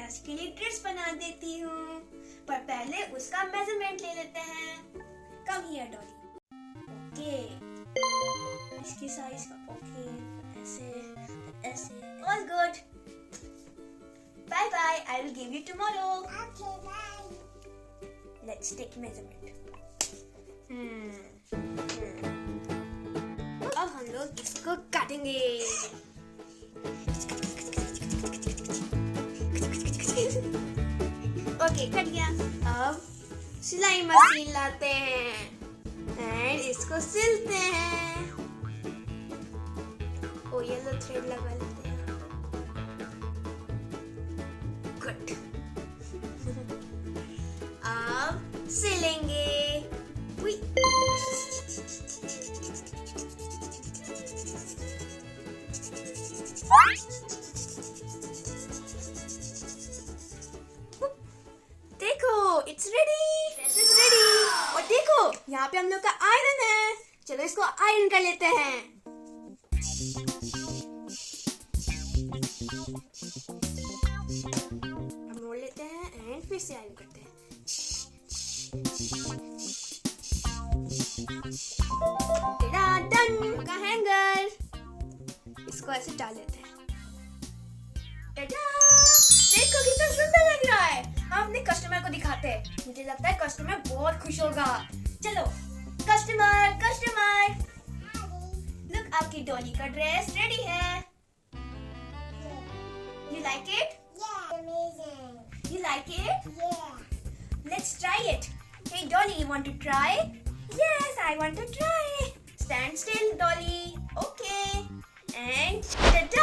आज के लिए ड्रेस बना देती हूँ, पर पहले उसका मेजरमेंट ले लेते हैं। Come here Dolly. ओके, इसकी साइज का ओके, ऐसे ऐसे, all good. Bye bye, I will give you tomorrow. Okay, bye. Let's take measurement. अब हम लोग इसको काटेंगे। ओके, कट गया। अब सिलाई मशीन लाते हैं एंड इसको सिलते हैं। ओ येलो थ्रेड लगा लेते हैं। गुड। अब सिलेंगे। देखो, it's ready. Dress is ready. और देखो, यहाँ पे हम लोग का आयरन है। चलो इसको आयरन कर लेते हैं। अब मोड़ लेते हैं एंड फिर से आयरन करते हैं। डन का हैंगर। इसको ऐसे डाल लेते हैं। देखो कितना सुंदर लग रहा है। हम अपने कस्टमर को दिखाते हैं। मुझे लगता है कस्टमर बहुत खुश होगा। चलो कस्टमर, कस्टमर, लुक, आपकी डॉली का ड्रेस रेडी है। You like it? Yeah, amazing. You like it? Yeah. Let's try it. Hey Dolly, you want to try? Yes, I want to try. Stand still, Dolly. Okay. And ta-da!